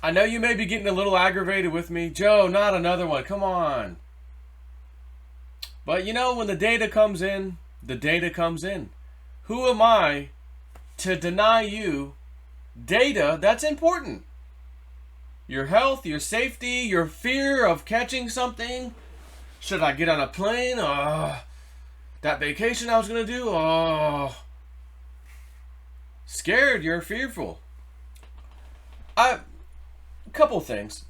I know you may be getting a little aggravated with me. Joe, not another one. Come on. But you know, when the data comes in, the data comes in. Who am I to deny you data that's important? Your health, your safety, your fear of catching something. Should I get on a plane? That vacation I was going to do? Scared, you're fearful. A couple things.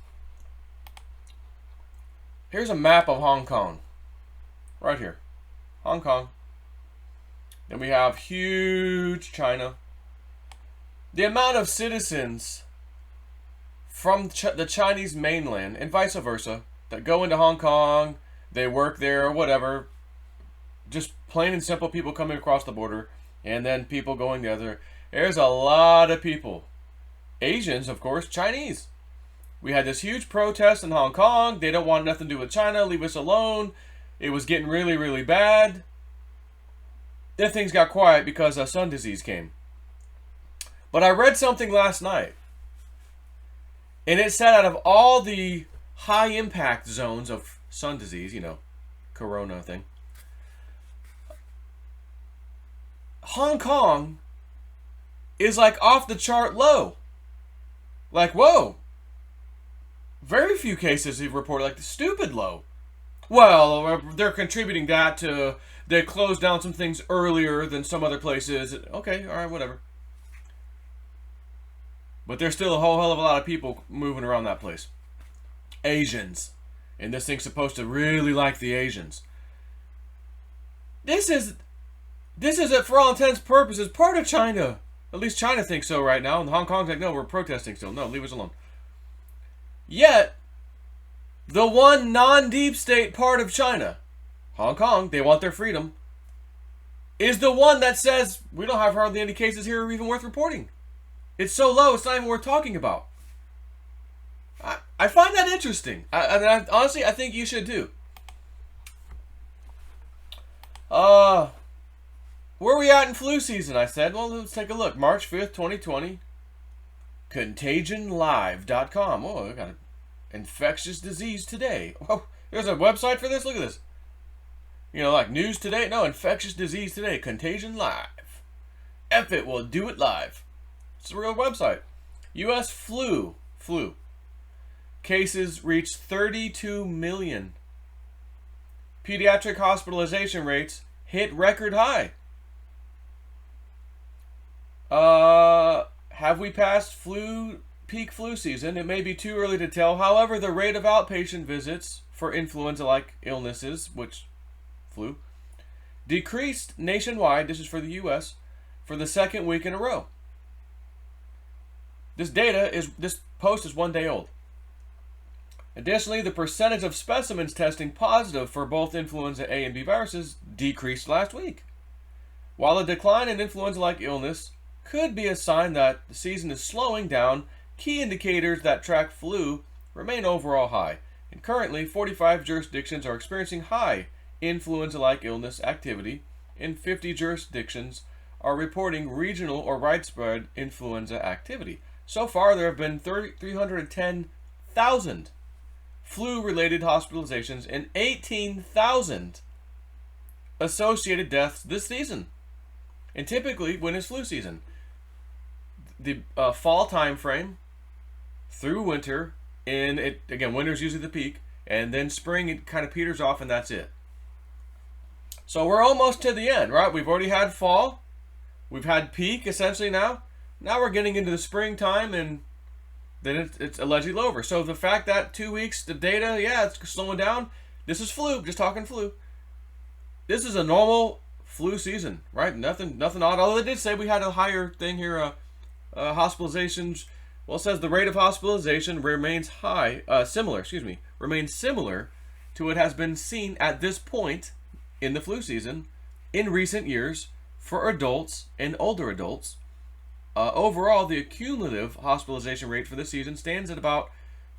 Here's a map of Hong Kong. Right here. Hong Kong. Then we have huge China. The amount of citizens from the Chinese mainland and vice versa that go into Hong Kong, they work there or whatever, just plain and simple people coming across the border, and then people going the other. There's a lot of people. Asians, of course, Chinese. We had this huge protest in Hong Kong. They don't want nothing to do with China. Leave us alone. It was getting really, really bad. Then things got quiet because sun disease came. But I read something last night. And it said out of all the high impact zones of sun disease, you know, corona thing, Hong Kong is like off the chart low. Like, whoa. Very few cases have reported, like stupid low. Well, they're contributing that to they closed down some things earlier than some other places. Okay, all right, whatever. But there's still a whole hell of a lot of people moving around that place. Asians. And this thing's supposed to really like the Asians. This is for all intents and purposes, part of China. At least China thinks so right now. And Hong Kong's like, no, we're protesting still. No, leave us alone. Yet, the one non-deep state part of China, Hong Kong, they want their freedom, is the one that says, we don't have hardly any cases here or even worth reporting. It's so low, it's not even worth talking about. I find that interesting. Honestly, I think you should too. Where are we at in flu season? I said, well, let's take a look. March 5th, 2020. CONTAGIONLIVE.com. Oh, I got an infectious disease today. Oh, there's a website for this? Look at this. You know, like news today? No, infectious disease today. Contagion Live. F it, we'll do it live. It's a real website. U.S. flu. Cases reached 32 million. Pediatric hospitalization rates hit record high. Have we passed peak flu season? It may be too early to tell. However, the rate of outpatient visits for influenza-like illnesses, which flu, decreased nationwide, this is for the U.S., for the second week in a row. This post is 1 day old. Additionally, the percentage of specimens testing positive for both influenza A and B viruses decreased last week. While a decline in influenza-like illness could be a sign that the season is slowing down, key indicators that track flu remain overall high. And currently, 45 jurisdictions are experiencing high influenza-like illness activity, and 50 jurisdictions are reporting regional or widespread influenza activity. So far, there have been 310,000 flu-related hospitalizations and 18,000 associated deaths this season. And typically, when is flu season? The fall time frame through winter, and again, winter's usually the peak, and then spring it kind of peters off, and that's it. So we're almost to the end, right? We've already had fall, we've had peak essentially now. Now we're getting into the springtime, and then it's allegedly over. So the fact that 2 weeks, the data, yeah, it's slowing down. This is flu, just talking flu. This is a normal flu season, right? Nothing odd. Although they did say we had a higher thing here, hospitalizations. Well, it says the rate of hospitalization remains remains similar to what has been seen at this point in the flu season in recent years for adults and older adults. Overall, the cumulative hospitalization rate for this season stands at about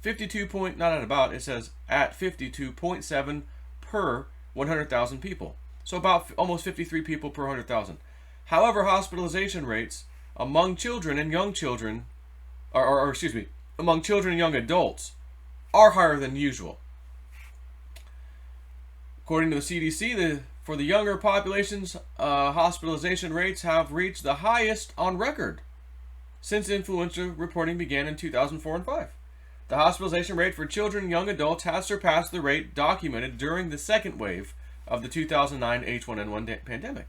52.7 per 100,000 people. So about almost 53 people per 100,000. However, hospitalization rates among children and young children, among children and young adults are higher than usual. According to the CDC, for the younger populations, hospitalization rates have reached the highest on record since influenza reporting began in 2004 and 5. The hospitalization rate for children and young adults has surpassed the rate documented during the second wave of the 2009 H1N1 pandemic.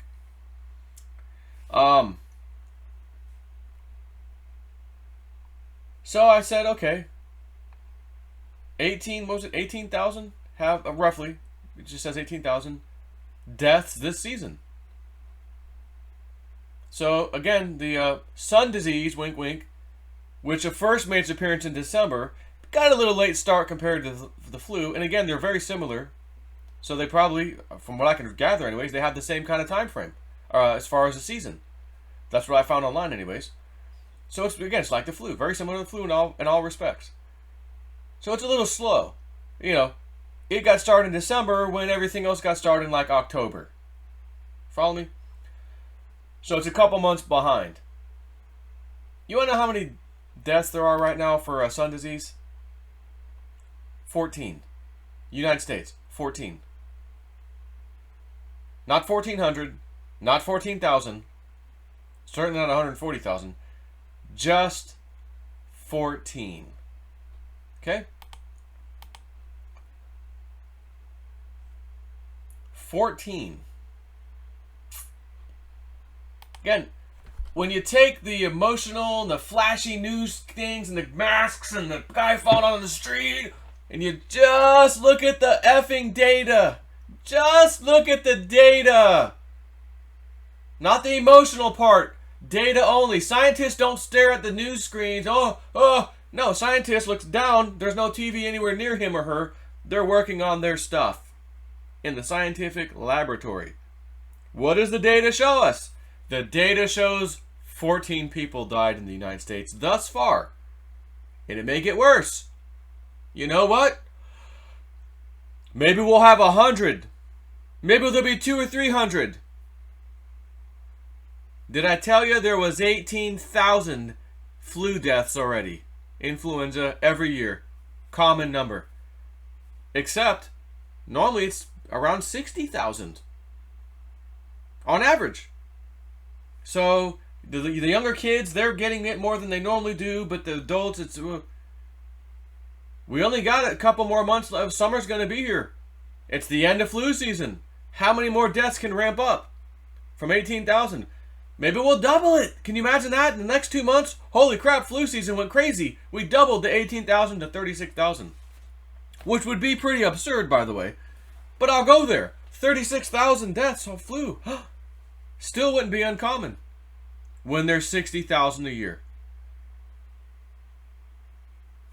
So I said, okay, 18,000 have roughly, it just says 18,000 deaths this season. So again, the sun disease, wink wink, which at first made its appearance in December, got a little late start compared to the flu, and again, they're very similar. So they probably, from what I can gather anyways, they have the same kind of time frame as far as the season. That's what I found online anyways. So it's like the flu, very similar to the flu in all respects. So it's a little slow. You know, it got started in December when everything else got started in like October. Follow me? So it's a couple months behind. You want to know how many deaths there are right now for sun disease? 14. United States, 14. Not 1,400, not 14,000, certainly not 140,000, just 14. Okay? 14. Again, when you take the emotional and the flashy news things and the masks and the guy falling on the street, and you just look at the effing data. Just look at the data. Not the emotional part. Data only. Scientists don't stare at the news screens. No, scientist looks down. There's no TV anywhere near him or her. They're working on their stuff in the scientific laboratory. What does the data show us? The data shows 14 people died in the United States thus far. And it may get worse. You know what? Maybe we'll have 100. Maybe there'll be 200 or 300. Did I tell you there was 18,000 flu deaths already? Influenza every year. Common number. Except, normally it's around 60,000. On average. So, the younger kids, they're getting it more than they normally do, but the adults, it's... we only got a couple more months left. Summer's going to be here. It's the end of flu season. How many more deaths can ramp up? From 18,000. Maybe we'll double it. Can you imagine that? In the next 2 months, holy crap, flu season went crazy. We doubled the 18,000 to 36,000. Which would be pretty absurd, by the way. But I'll go there. 36,000 deaths of flu. Still wouldn't be uncommon. When there's 60,000 a year.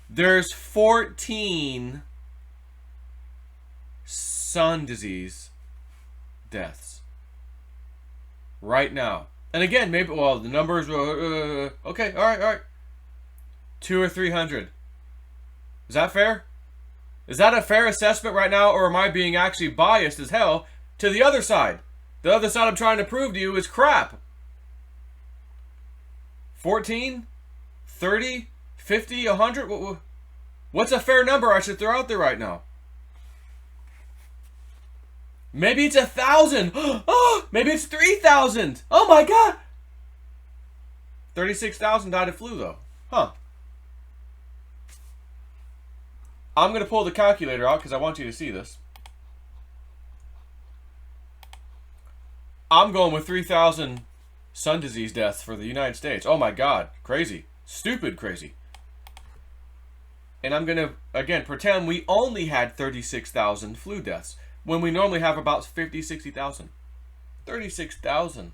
There's 14 sun disease deaths right now. And again, maybe, well, the numbers were, okay, all right. 200 or 300. Is that fair? Is that a fair assessment right now, or am I being actually biased as hell to the other side? The other side I'm trying to prove to you is crap. 14? 30? 50? 100? What's a fair number I should throw out there right now? Maybe it's 1,000. Oh, maybe it's 3,000. Oh my God. 36,000 died of flu though. Huh. I'm going to pull the calculator out because I want you to see this. I'm going with 3,000 sun disease deaths for the United States. Oh my God. Crazy. Stupid crazy. And I'm going to, again, pretend we only had 36,000 flu deaths when we normally have about 50, 60,000. 36,000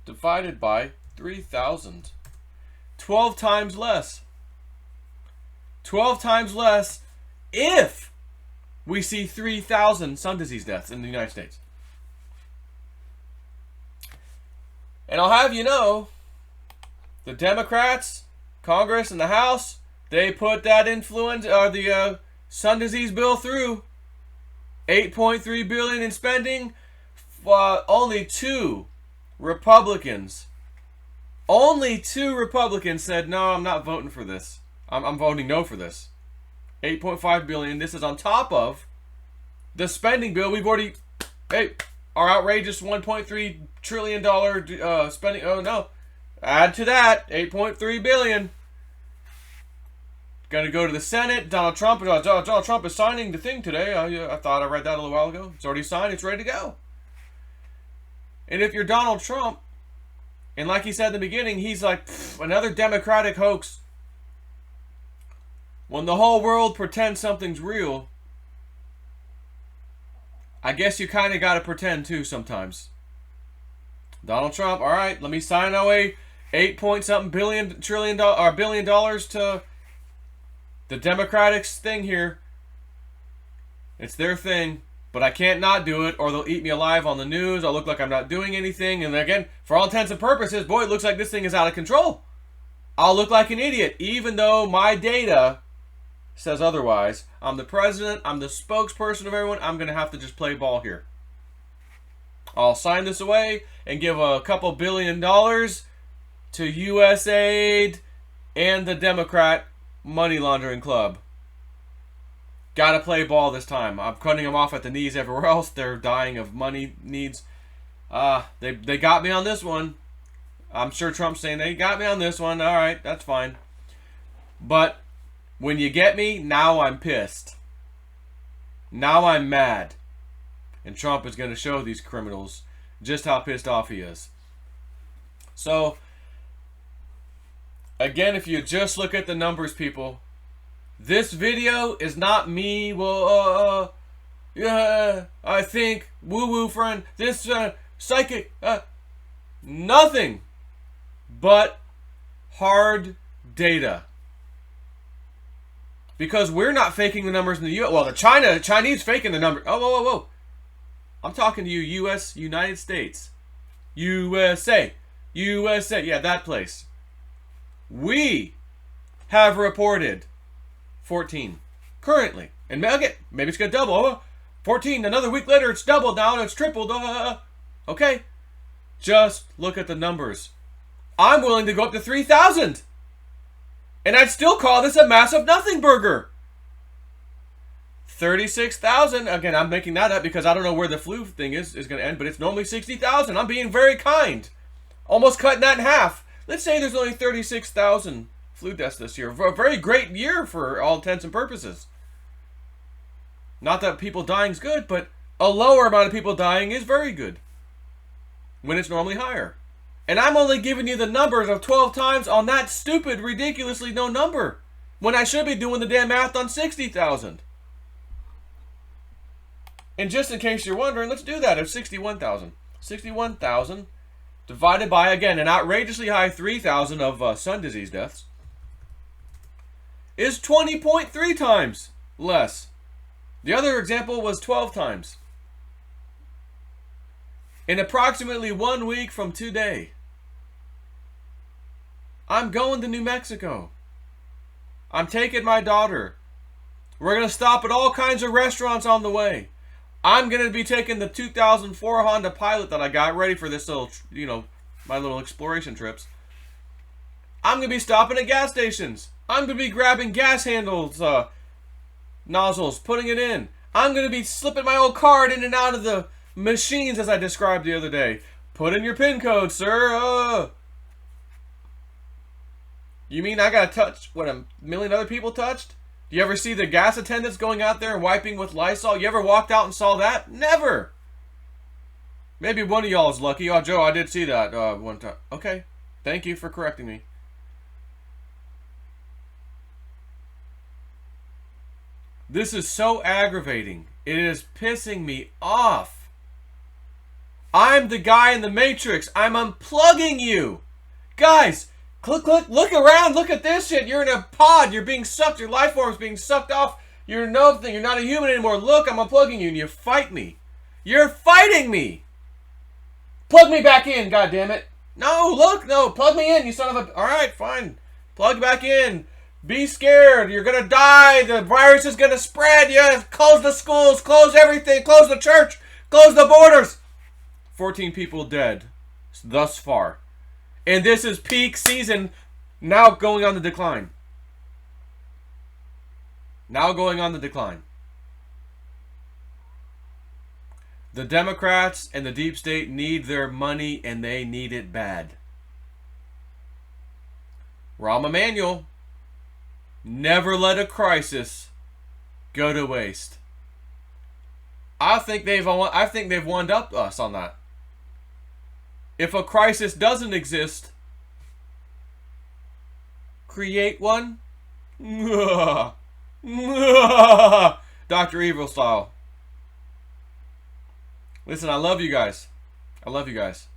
divided by 3,000. 12 times less. 12 times less if we see 3,000 sun disease deaths in the United States. And I'll have you know, the Democrats, Congress, and the House, they put that influenza or the sun disease bill through. $8.3 billion in spending. Only 2 Republicans. Only 2 Republicans said, "No, I'm not voting for this. I'm voting no for this. 8.5 billion. This is on top of the spending bill we've already. Hey, our outrageous 1.3 trillion dollar spending. Oh no, add to that 8.3 billion. Going to go to the Senate. Donald Trump is signing the thing today. I thought I read that a little while ago. It's already signed. It's ready to go. And if you're Donald Trump, and like he said in the beginning, he's like, another Democratic hoax. When the whole world pretends something's real, I guess you kind of got to pretend too sometimes. Donald Trump, all right, let me sign away 8-point-something billion dollars to the Democrats thing here. It's their thing, but I can't not do it or they'll eat me alive on the news. I'll look like I'm not doing anything. And again, for all intents and purposes, boy, it looks like this thing is out of control. I'll look like an idiot, even though my data says otherwise. I'm the president. I'm the spokesperson of everyone. I'm going to have to just play ball here. I'll sign this away and give a couple $2 billion to USAID and the Democrat money laundering club. Gotta play ball this time. I'm cutting them off at the knees everywhere else. They're dying of money needs. They got me on this one. I'm sure Trump's saying they got me on this one. All right, that's fine. But when you get me, now I'm pissed. Now I'm mad. And Trump is going to show these criminals just how pissed off he is. So, again, if you just look at the numbers, people, this video is not me, yeah, I think, woo-woo friend, this psychic, nothing but hard data. Because we're not faking the numbers in the U.S. Well, the Chinese faking the numbers. Oh, whoa, whoa, whoa. I'm talking to you, U.S., United States. USA. Yeah, that place. We have reported 14 currently. And again, maybe it's going to double. 14, another week later, it's doubled now, it's tripled. Okay. Just look at the numbers. I'm willing to go up to 3,000. And I'd still call this a massive nothing burger. 36,000. Again, I'm making that up because I don't know where the flu thing is going to end, but it's normally 60,000. I'm being very kind. Almost cutting that in half. Let's say there's only 36,000 flu deaths this year. A very great year for all intents and purposes. Not that people dying is good, but a lower amount of people dying is very good. When it's normally higher. And I'm only giving you the numbers of 12 times on that stupid, ridiculously no number. When I should be doing the damn math on 60,000. And just in case you're wondering, let's do that. It's 61,000. 61,000 divided by, again, an outrageously high 3,000 of sun disease deaths is 20.3 times less. The other example was 12 times. In approximately 1 week from today, I'm going to New Mexico. I'm taking my daughter. We're going to stop at all kinds of restaurants on the way. I'm going to be taking the 2004 Honda Pilot that I got ready for this little, my little exploration trips. I'm going to be stopping at gas stations. I'm going to be grabbing gas handles, nozzles, putting it in. I'm going to be slipping my old card in and out of the machines as I described the other day. Put in your PIN code, sir. You mean I got to touch what a million other people touched? You ever see the gas attendants going out there and wiping with Lysol? You ever walked out and saw that? Never. Maybe one of y'all is lucky. Oh, Joe, I did see that one time. Okay. Thank you for correcting me. This is so aggravating. It is pissing me off. I'm the guy in the Matrix. I'm unplugging you. Guys, click, look around. Look at this shit. You're in a pod. You're being sucked. Your life form's being sucked off. You're nothing. You're not a human anymore. Look, I'm unplugging you and you fight me. You're fighting me. Plug me back in, goddammit. No, look, no. Plug me in, you son of a... Alright, fine. Plug back in. Be scared. You're going to die. The virus is going to spread. Yeah, close the schools. Close everything. Close the church. Close the borders. 14 people dead thus far. And this is peak season now going on the decline. Now going on the decline. The Democrats and the deep state need their money, and they need it bad. Rahm Emanuel, never let a crisis go to waste. I think they've one upped us on that. If a crisis doesn't exist, create one. Dr. Evil style. Listen, I love you guys. I love you guys.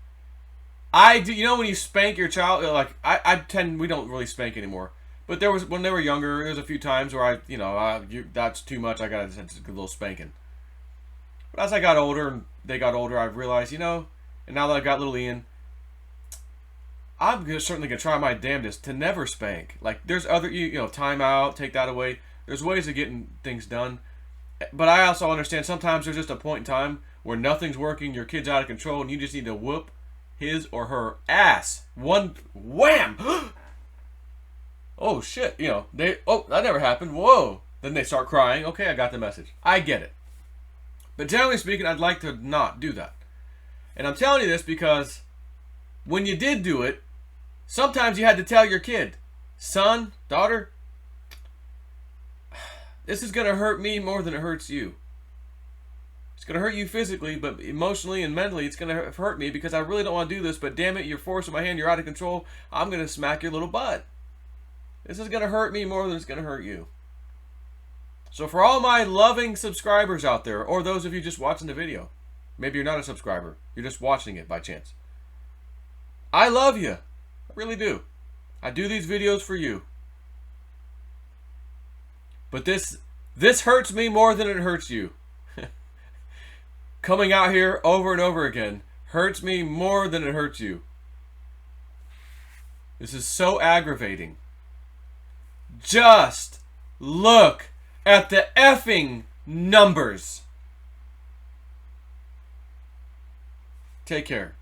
I do. You know when you spank your child, like we don't really spank anymore. But there was, when they were younger, there was a few times where that's too much. I got a little spanking. But as I got older and they got older, I realized, and now that I've got little Ian, I'm certainly gonna try my damnedest to never spank. Like there's other, time out, take that away. There's ways of getting things done. But I also understand sometimes there's just a point in time where nothing's working, your kid's out of control, and you just need to whoop his or her ass. One wham! Oh shit, that never happened. Whoa. Then they start crying. Okay, I got the message. I get it. But generally speaking, I'd like to not do that. And I'm telling you this because when you did do it, sometimes you had to tell your kid, son, daughter, this is going to hurt me more than it hurts you. It's going to hurt you physically, but emotionally and mentally, it's going to hurt me because I really don't want to do this, but damn it, you're forcing my hand, you're out of control. I'm going to smack your little butt. This is going to hurt me more than it's going to hurt you. So for all my loving subscribers out there, or those of you just watching the video, maybe you're not a subscriber, you're just watching it by chance. I love you. I really do. I do these videos for you. But this hurts me more than it hurts you. Coming out here over and over again hurts me more than it hurts you. This is so aggravating. Just look at the effing numbers. Take care.